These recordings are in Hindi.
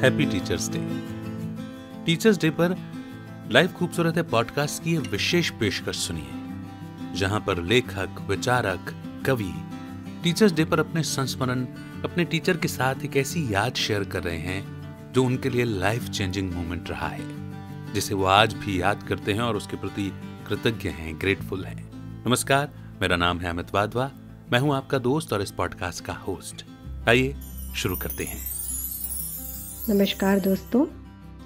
Happy teachers day. Teachers day पर लाइव खूबसूरत है पॉडकास्ट की एक विशेष पेशकश सुनिए, जहां पर लेखक, विचारक, कवि टीचर्स डे पर अपने संस्मरण, अपने टीचर के साथ एक ऐसी याद शेयर कर रहे हैं जो उनके लिए लाइफ चेंजिंग मोमेंट रहा है, जिसे वो आज भी याद करते हैं और उसके प्रति कृतज्ञ हैं, ग्रेटफुल हैं। नमस्कार, मेरा नाम है अमित वाधवा, मैं हूं आपका दोस्त और इस पॉडकास्ट का होस्ट। आइए शुरू करते हैं। नमस्कार दोस्तों,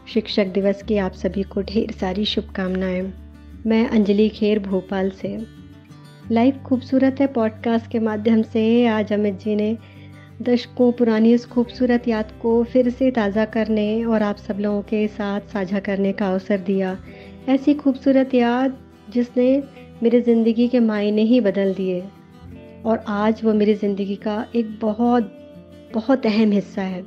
शिक्षक दिवस की आप सभी को ढेर सारी शुभकामनाएं। मैं अंजलि खेर भोपाल से। लाइव खूबसूरत है पॉडकास्ट के माध्यम से आज अमित जी ने दशकों पुरानी उस खूबसूरत याद को फिर से ताज़ा करने और आप सब लोगों के साथ साझा करने का अवसर दिया। ऐसी खूबसूरत याद जिसने मेरी ज़िंदगी के मायने ही बदल दिए और आज वो मेरी ज़िंदगी का एक बहुत अहम हिस्सा है।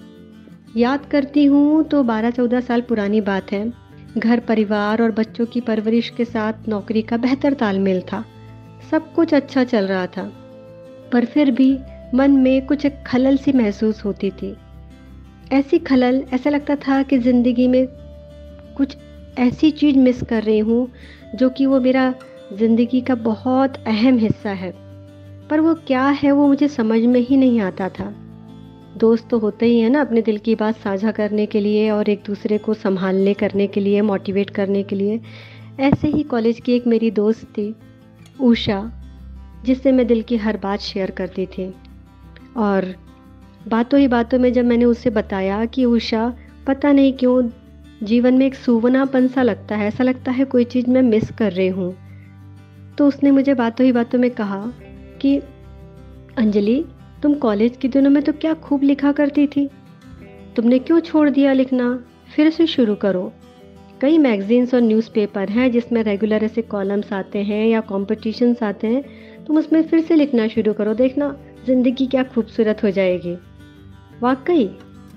याद करती हूँ तो 12-14 साल पुरानी बात है। घर परिवार और बच्चों की परवरिश के साथ नौकरी का बेहतर तालमेल था। सब कुछ अच्छा चल रहा था, पर फिर भी मन में कुछ एक खलल सी महसूस होती थी। ऐसी खलल, ऐसा लगता था कि ज़िंदगी में कुछ ऐसी चीज़ मिस कर रही हूँ जो कि वो मेरा ज़िंदगी का बहुत अहम हिस्सा है, पर वो क्या है वो मुझे समझ में ही नहीं आता था। दोस्त तो होते ही हैं ना अपने दिल की बात साझा करने के लिए और एक दूसरे को संभालने करने के लिए, मोटिवेट करने के लिए। ऐसे ही कॉलेज की एक मेरी दोस्त थी उषा, जिससे मैं दिल की हर बात शेयर करती थी। और बातों ही बातों में जब मैंने उससे बताया कि उषा, पता नहीं क्यों जीवन में एक सूवनापन सा लगता है, ऐसा लगता है कोई चीज़ मैं मिस कर रही हूँ, तो उसने मुझे बातों ही बातों में कहा कि अंजलि, तुम कॉलेज के दिनों में तो क्या खूब लिखा करती थी, तुमने क्यों छोड़ दिया लिखना? फिर से शुरू करो। कई मैगजीन्स और न्यूज़पेपर हैं जिसमें रेगुलर ऐसे कॉलम्स आते हैं या कॉम्पिटिशन्स आते हैं, तुम उसमें फिर से लिखना शुरू करो, देखना ज़िंदगी क्या खूबसूरत हो जाएगी। वाकई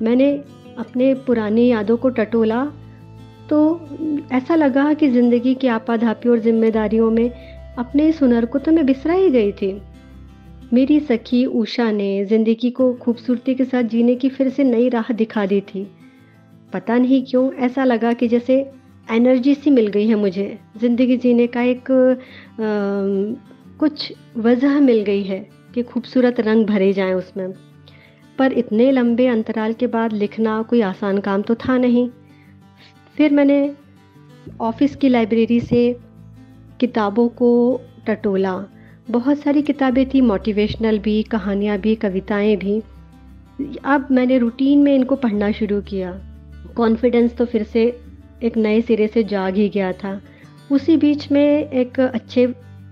मैंने अपने पुरानी यादों को टटोला तो ऐसा लगा कि ज़िंदगी की आपाधापी और जिम्मेदारियों में अपने इस हुनर को तो मैं बिसरा ही गई थी। मेरी सखी उषा ने ज़िंदगी को खूबसूरती के साथ जीने की फिर से नई राह दिखा दी थी। पता नहीं क्यों ऐसा लगा कि जैसे एनर्जी सी मिल गई है मुझे, ज़िंदगी जीने का एक कुछ वजह मिल गई है कि खूबसूरत रंग भरे जाएं उसमें। पर इतने लंबे अंतराल के बाद लिखना कोई आसान काम तो था नहीं। फिर मैंने ऑफिस की लाइब्रेरी से किताबों को टटोला। बहुत सारी किताबें थी, मोटिवेशनल भी, कहानियाँ भी, कविताएं भी। अब मैंने रूटीन में इनको पढ़ना शुरू किया। कॉन्फिडेंस तो फिर से एक नए सिरे से जाग ही गया था। उसी बीच में एक अच्छे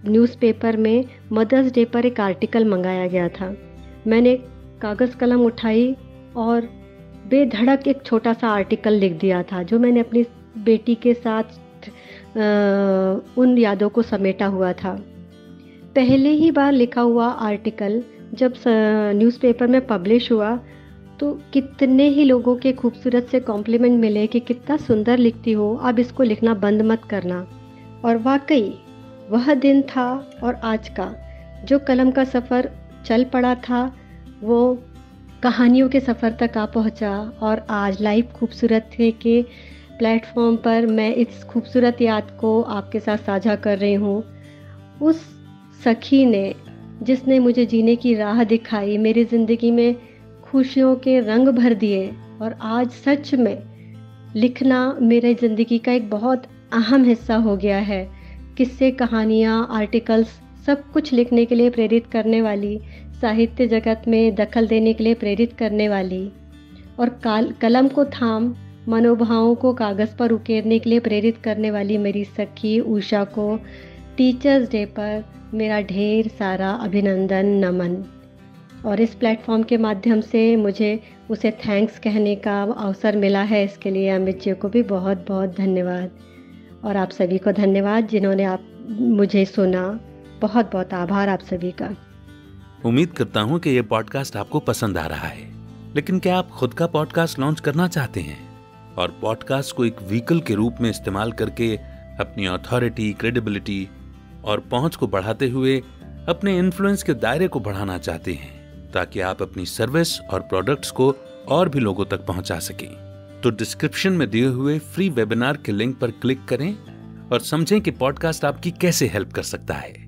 न्यूज़पेपर में मदर्स डे पर एक आर्टिकल मंगाया गया था। मैंने कागज़ कलम उठाई और बेधड़क एक छोटा सा आर्टिकल लिख दिया था, जो मैंने अपनी बेटी के साथ उन यादों को समेटा हुआ था। पहले ही बार लिखा हुआ आर्टिकल जब न्यूज़पेपर में पब्लिश हुआ तो कितने ही लोगों के खूबसूरत से कॉम्प्लीमेंट मिले कि कितना सुंदर लिखती हो, अब इसको लिखना बंद मत करना। और वाकई वह दिन था और आज का जो कलम का सफ़र चल पड़ा था वो कहानियों के सफ़र तक आ पहुंचा। और आज लाइव खूबसूरत के प्लेटफॉर्म पर मैं इस खूबसूरत याद को आपके साथ साझा कर रही हूँ। उस सखी ने, जिसने मुझे जीने की राह दिखाई, मेरी ज़िंदगी में खुशियों के रंग भर दिए, और आज सच में लिखना मेरे ज़िंदगी का एक बहुत अहम हिस्सा हो गया है। किस्से, कहानियाँ, आर्टिकल्स, सब कुछ लिखने के लिए प्रेरित करने वाली, साहित्य जगत में दखल देने के लिए प्रेरित करने वाली, और कलम को थाम मनोभावों को कागज़ पर उकेरने के लिए प्रेरित करने वाली मेरी सखी उषा को टीचर्स डे पर मेरा ढेर सारा अभिनंदन, नमन। और इस प्लेटफॉर्म के माध्यम से मुझे उसे थैंक्स कहने का अवसर मिला है, इसके लिए अमित जी को भी बहुत बहुत धन्यवाद। और आप सभी को धन्यवाद जिन्होंने आप मुझे सुना। बहुत बहुत आभार आप सभी का। उम्मीद करता हूँ कि ये पॉडकास्ट आपको पसंद आ रहा है, लेकिन क्या आप खुद का पॉडकास्ट लॉन्च करना चाहते हैं और पॉडकास्ट को एक व्हीकल के रूप में इस्तेमाल करके अपनी अथॉरिटी, क्रेडिबिलिटी और पहुंच को बढ़ाते हुए अपने इन्फ्लुएंस के दायरे को बढ़ाना चाहते हैं, ताकि आप अपनी सर्विस और प्रोडक्ट्स को और भी लोगों तक पहुंचा सकें? तो डिस्क्रिप्शन में दिए हुए फ्री वेबिनार के लिंक पर क्लिक करें और समझें कि पॉडकास्ट आपकी कैसे हेल्प कर सकता है।